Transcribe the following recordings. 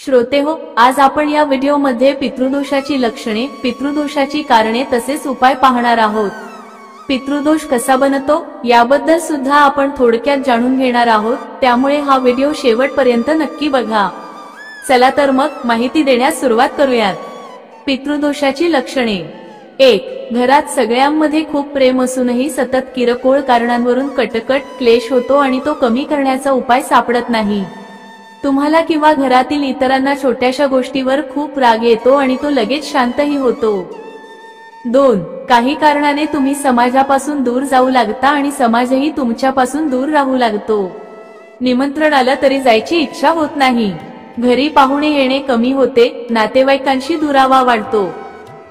श्रोतेहो, आज आपण या व्हिडिओमध्ये पितृदोषाची लक्षणे, पितृदोषाची कारणे तसेच उपाय पाहणार आहोत। पितृदोष कसा बनतो याबद्दल सुद्धा आपण थोडक्यात जाणून घेणार आहोत, त्यामुळे हा व्हिडिओ शेवटपर्यंत नक्की बघा। चला तर मग माहिती देण्यास सुरुवात करूयात। पितृदोषाची लक्षणे। 1. घरात सगळ्यांमध्ये खूप प्रेम असूनही सतत किरकोळ कारणांवरून कटकट, क्लेश होतो आणि तो कमी करण्याचा उपाय सापडत नाही। तुम्हाला किंवा घरातील इतरांना छोट्याशा गोष्टीवर खूप राग येतो आणि तो लगेच शांतही होतो। 2. काही कारणाने तुम्ही समाजापासून दूर जाऊ लागता आणि समाजही तुमच्यापासून दूर राहू लागतो। निमंत्रण आलं तरी जायची इच्छा होत नाही। घरी पाहुणे येणे कमी होते, नातेवाईकांशी दुरावा वाढतो।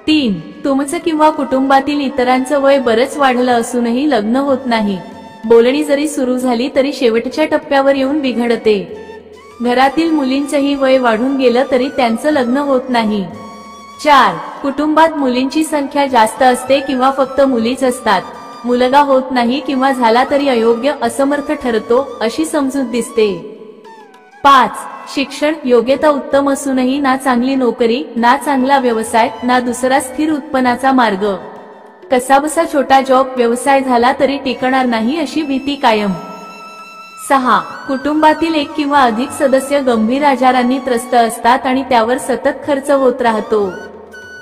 3. तुमचं किंवा कुटुंबातील इतरांचं वय बरंच वाढलं असूनही लग्न होत नाही। बोलणी जरी सुरू झाली तरी शेवटच्या टप्प्यावर येऊन बिघडते। घरातील मुलींचंही वय वाढून गेलं तरी त्यांचं लग्न होत नाही। 4. कुटुंबात मुलींची संख्या जास्त असते किंवा फक्त मुलीच असतात, मुलगा होत नाही किंवा झाला तरी अयोग्य, असमर्थ ठरतो अशी समजूत दिसते। 5. शिक्षण, योग्यता उत्तम असूनही ना चांगली नोकरी, ना चांगला व्यवसाय, ना दुसरा स्थिर उत्पन्नाचा मार्ग। कसाबसा छोटा जॉब, व्यवसाय झाला तरी टिकणार नाही अशी भीती कायम। 6. कुटुंबातील एक किंवा अधिक सदस्य गंभीर आजारांनी त्रस्त असतात आणि त्यावर सतत खर्च होत राहतो।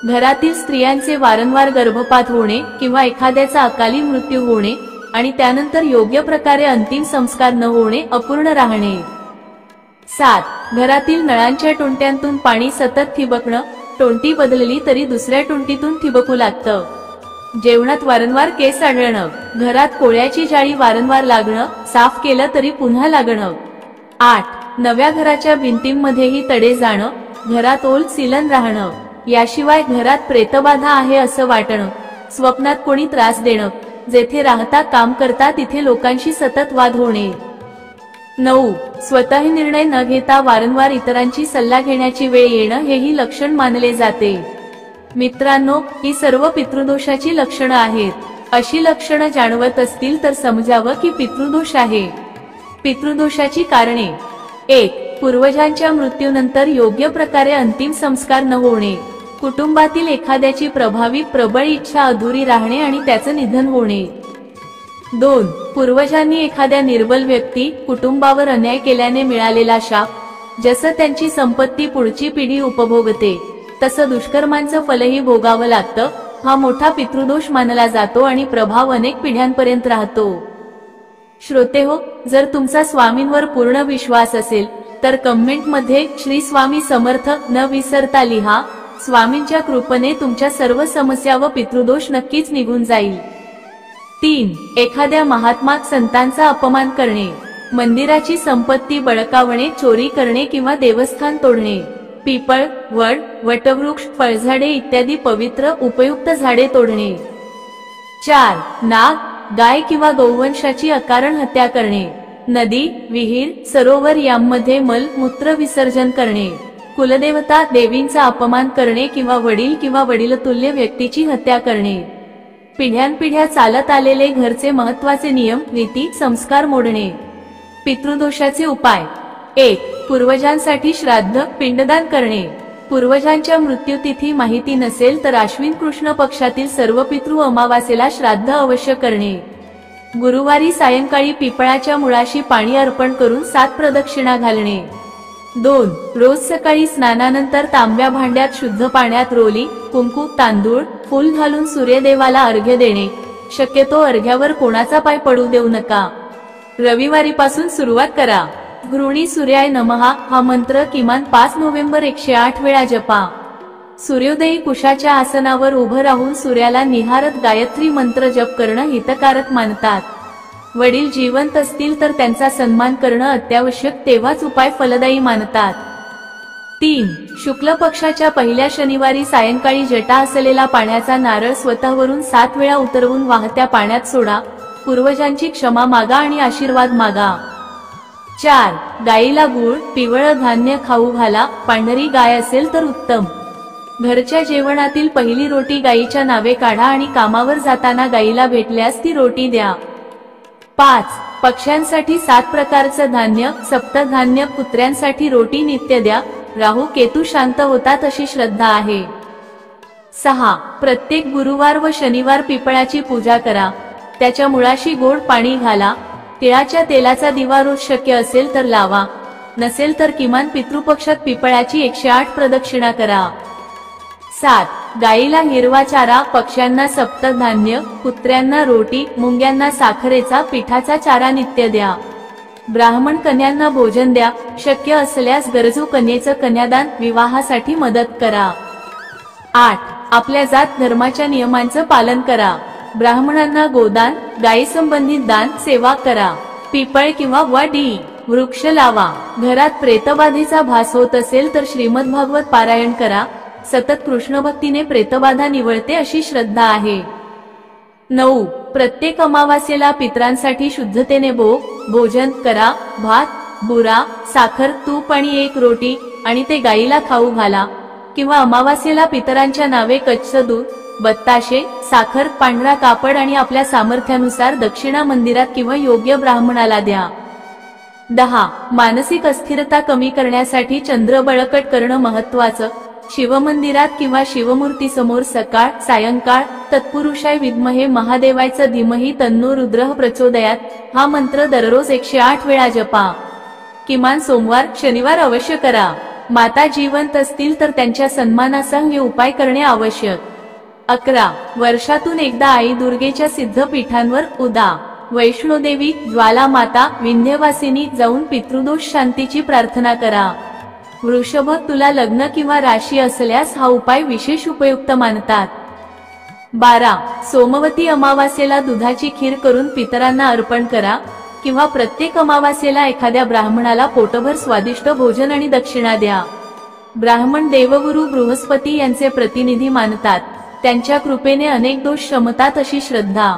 घरातील स्त्रियांचे वारंवार गर्भपात होणे किंवा एखाद्याचा अकाली मृत्यू होणे आणि त्यानंतर योग्य प्रकारे अंतिम संस्कार न होणे, अपूर्ण राहणे। 7. घरातील नळांच्या टोंट्यांतून पाणी सतत ठिबकणं, टोंटी बदलली तरी दुसऱ्या टोंटीतून ठिबकू लागतं। जेवणात वारंवार केस आढळणं, घरात कोळ्याची जाळी वारंवार लागणं, साफ केलं तरी पुन्हा लागणं। 8. नव्या घराच्या भिंतींमध्येही तडे जाणं, घरात ओल सिलन राहणं, याशिवाय घरात प्रेतबाधा आहे असं वाटणं, स्वप्नात कोणी त्रास देणं, जेथे राहता काम करता तिथे लोकांशी सतत वाद होणे। 9. स्वतः निर्णय न घेता वारंवार इतरांची सल्ला घेण्याची वेळ येणं, हेही लक्षण मानले जाते। मित्रांनो, ही सर्व पितृदोषाची लक्षणं आहेत। अशी लक्षणं जाणवत असतील तर समजावं की पितृदोष आहे। पितृदोषाची कारणे। 1. पूर्वजांच्या मृत्यूनंतर योग्य प्रकारे अंतिम संस्कार न होणे, कुटुंबातील एखाद्याची प्रभावी प्रबळ इच्छा अधुरी राहणे आणि त्याचं निधन होणे। 2. पूर्वजांनी एखाद्या निर्बल व्यक्ती, कुटुंबावर अन्याय केल्याने मिळालेला शाप, जसं त्यांची संपत्ती पुढची पिढी उपभोगते तसं दुष्कर्मांचं फलही भोगावं लागतं, हा मोठा पितृदोष मानला जातो आणि प्रभाव अनेक पिढ्यांपर्यंत राहतो। श्रोतेहो, जर तुमचा स्वामींवर पूर्ण विश्वास असेल तर कमेंटमध्ये श्री स्वामी समर्थ न विसरता लिहा। स्वामींच्या कृपेने तुमच्या सर्व समस्या व पितृदोष नक्कीच निघून जाईल। 3. एखाद्या महात्मा संतांचा अपमान करणे, मंदिराची संपत्ती बळकावणे, चोरी करणे किंवा देवस्थान तोडणे, पिपळ, वड, वटवृक्ष, फळझाडे इत्यादी पवित्र उपयुक्त झाडे तोडणे। 4. नाग, गाय किंवा गौवंशाची अकारण हत्या करणे, नदी, विहीर, सरोवर यांमध्ये मल मूत्र विसर्जन करणे, कुलदेवता देवींचा अपमान करणे किंवा वडील किंवा वडिलतुल्य व्यक्तीची हत्या करणे, पिढ्यानपिढ्या चालत आलेले घरचे महत्त्वाचे नियम, रीती, संस्कार मोडणे। पितृदोषाचे उपाय। 1. पूर्वजांसाठी श्राद्ध, पिंडदान करणे। पूर्वजांच्या मृत्यूतिथी माहिती नसेल तर आश्विन कृष्ण पक्षातील सर्व पितृ अमावास्येला श्राद्ध अवश्य करणे। गुरुवारी सायंकाळी पिपळाच्या मुळाशी पाणी अर्पण करून 7 प्रदक्षिणा घालणे। 2. रोज सकाळी स्नानानंतर तांब्या भांड्यात शुद्ध पाण्यात रोली, कुंकू, तांदूळ, फूल घालून सूर्यदेवाला अर्घ्य देणे। शक्यतो अर्घ्यावर कोणाचा पाय पडू देऊ नका। रविवारीपासून सुरुवात करा। गृहिणी सूर्याय नमः हा मंत्र किमान 5 नोव्हेंबर 108 वेळा जपा। सूर्योदयी कुशाच्या आसनावर उभं राहून सूर्याला निहारत गायत्री मंत्र जप करणं हितकारक मानतात। वडील जिवंत असतील तर त्यांचा सन्मान करणं अत्यावश्यक, तेव्हाच उपाय फलदायी मानतात। 3. शुक्ल पक्षाच्या पहिल्या शनिवारी सायंकाळी जटा असलेला पाण्याचा नारळ स्वतःवरून 7 वेळा उतरवून वाहत्या पाण्यात सोडा, पूर्वजांची क्षमा मागा आणि आशीर्वाद मागा। 4. गाईला गूळ, पिवळं धान्य खाऊ घाला, पांढरी गाय असेल तर उत्तम। घरच्या जेवणातील पहिली रोटी गाईच्या नावे काढा आणि कामावर जाताना गाईला भेटल्यास ती रोटी द्या। 5. पक्ष्यांसाठी 7 प्रकारचं धान्य, सप्तधान्य, कुत्र्यांसाठी रोटी नित्य द्या, राहू केतू शांत होतात अशी श्रद्धा आहे। 6. प्रत्येक गुरुवार व शनिवार पिपळाची पूजा करा, त्याच्या मुळाशी गोड पाणी घाला, तिळाच्या तेलाचा दिवा रोज शक्य असेल तर लावा, नसेल तर किमान पितृपक्षात पिपळाची 108 प्रदक्षिणा करा। 7. गाईला हिरवा चारा, पक्ष्यांना सप्तधान्य, कुत्र्यांना रोटी, मुंग्यांना साखरेचा पिठाचा चारा नित्य द्या। ब्राह्मण कन्यांना भोजन द्या, शक्य असल्यास गरजू कन्येचं कन्यादान, विवाहासाठी मदत करा। 8. आपल्या जात धर्माच्या नियमांचं पालन करा, ब्राह्मणांना गोदान, गायी संबंधित दान सेवा करा, पिपळ किंवा वडी वृक्ष लावा, घरात प्रेतबाधेचा भास होत असेल तर श्रीमद भागवत पारायण करा, सतत कृष्ण भक्तीने प्रेतबाधा निवळते अशी श्रद्धा आहे। 9. प्रत्येक अमावास्येला पितरांसाठी शुद्धतेने भोजन करा, भात, बुरा, साखर, तूप आणि 1 रोटी आणि ते गाईला खाऊ घाला, किंवा अमावास्येला पितरांच्या नावे कच्चं दूध, बत्ताशे, साखर, पांढरा कापड आणि आपल्या सामर्थ्यानुसार दक्षिणा मंदिरात किंवा योग्य ब्राह्मणाला द्या। 10. मानसिक अस्थिरता कमी करण्यासाठी चंद्र बळकट करणं महत्वाचं, शिवमंदिरात किंवा शिवमूर्ती समोर सकाळ सायंकाळ तत्पुरुषाय विद्महे महादेवायचं धीमहि तन्नो रुद्रः प्रचोदयात हा मंत्र दररोज 108 वेळा जपा, किमान सोमवार शनिवार अवश्य करा। माता जिवंत असतील तर त्यांच्या सन्मानासह हे उपाय करणे आवश्यक। 11. वर्षातून एकदा आई दुर्गेच्या सिद्धपीठांवर उदा, वैष्णोदेवी, ज्वालामाता, विंध्यवासिनी जाऊन पितृदोष शांतीची प्रार्थना करा। वृषभ, तुला लग्न किंवा राशी असल्यास हा उपाय विशेष उपयुक्त मानतात। 12. सोमवती अमावास्येला दुधाची खीर करून पितरांना अर्पण करा, किंवा प्रत्येक अमावास्येला एखाद्या ब्राह्मणाला पोटभर स्वादिष्ट भोजन आणि दक्षिणा द्या। ब्राह्मण देवगुरु बृहस्पती यांचे प्रतिनिधी मानतात, त्यांच्या कृपेने अनेक दोष शमतात अशी श्रद्धा।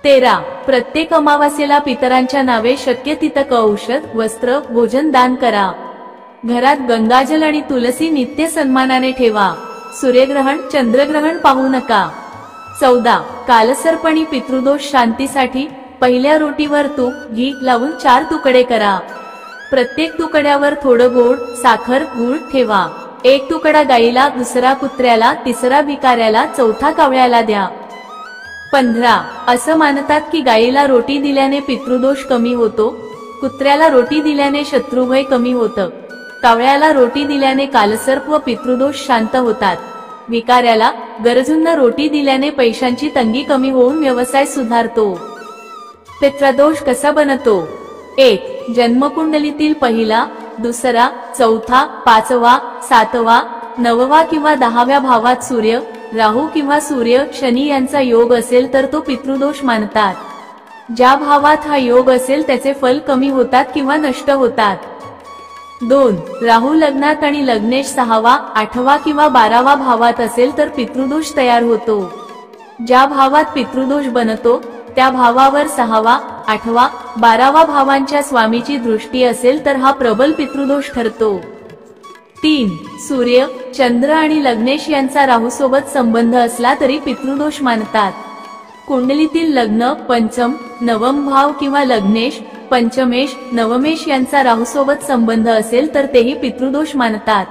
13. प्रत्येक अमावास्येला पितरांच्या नावे शक्य तितक औषध, वस्त्र, भोजन दान करा। घरात गंगाजल आणि तुलसी नित्य सन्मानाने ठेवा। सूर्यग्रहण चंद्रग्रहण पाहू नका। 14. कालसर्पणी पितृदोष शांतीसाठी पहिल्या रोटीवर तूप घी लावून 4 तुकडे करा, प्रत्येक तुकड्यावर थोडं गोड साखर गूळ ठेवा, 1 तुकडा गाईला, दुसरा कुत्र्याला, तिसरा भिकाऱ्याला, चौथा कावळ्याला द्या। 15. असं मानतात की गाईला रोटी दिल्याने पितृदोष कमी होतो, कुत्र्याला रोटी दिल्याने शत्रुभय कमी होतं, कावळ्याला रोटी दिल्याने कालसर्प व पितृदोष शांत होतात, भिकाऱ्याला गरजूंना रोटी दिल्याने पैशांची तंगी कमी होऊन व्यवसाय सुधारतो। पितृदोष कसा बनतो? 1. जन्मकुंडलीतील पहिला, दुसरा, चौथा, 5वा, 7वा, 9वा किंवा 10व्या भावात सूर्य, राहू किंवा सूर्य शनी यांचा योग असेल तर तो पितृदोष मानतात। ज्या भावात हा योग असेल त्याचे फल कमी होतात किंवा नष्ट होतात। 2. राहू लग्नात आणि लग्नेश 6वा, 8वा किंवा 12वा भावात असेल तर पितृदोष तयार होतो। ज्या भावात पितृदोष बनतो त्या भावावर 6वा, 8वा, 12वा भावांच्या स्वामीची दृष्टी असेल तर हा प्रबल पितृदोष ठरतो। 3. सूर्य, चंद्र आणि लग्नेश यांचा राहूसोबत संबंध असला तरी पितृदोष मानतात। कुंडलीतील लग्न, पंचम, नवम भाव किंवा लग्नेश, पंचमेश, नवमेश यांचा राहूसोबत संबंध असेल तर तेही पितृदोष मानतात।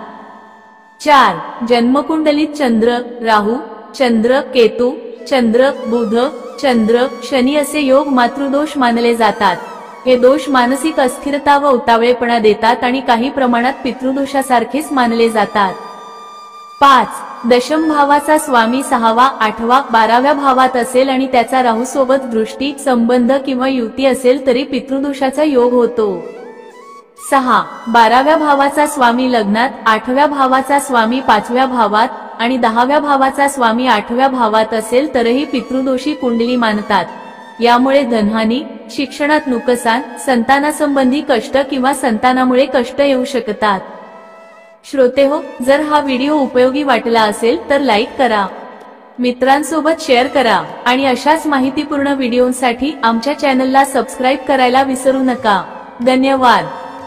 4. जन्मकुंडलीत चंद्र, राहू, चंद्र, केतू, चंद्र, बुध, चंद्र, शनी असे योग मातृदोष मानले जातात। हे दोष मानसिक अस्थिरता व उतावळेपणा देतात आणि काही प्रमाणात पितृदोषासारखेच मानले जातात। 5. दशम भावाचा स्वामी 6वा, 8वा, 12व्या भावात असेल आणि त्याचा राहूसोबत दृष्टी, संबंध किंवा युती असेल तरी पितृदोषाचा योग होतो। 6. 12व्या भावाचा स्वामी लग्नात, 8व्या भावाचा स्वामी 5व्या भावात आणि 10व्या भावाचा स्वामी 8व्या भावात असेल तरही पितृदोषी कुंडली मानतात। यामुळे धनहानी, शिक्षणात नुकसान, संतानासंबंधी कष्ट किंवा संतानामुळे कष्ट येऊ शकतात। श्रोतेहो, जर हा व्हिडिओ उपयोगी वाटला असेल तर लाईक करा, मित्रांसोबत शेअर करा आणि अशाच माहितीपूर्ण व्हिडिओंसाठी आमच्या चॅनलला सबस्क्राईब करायला विसरू नका। धन्यवाद।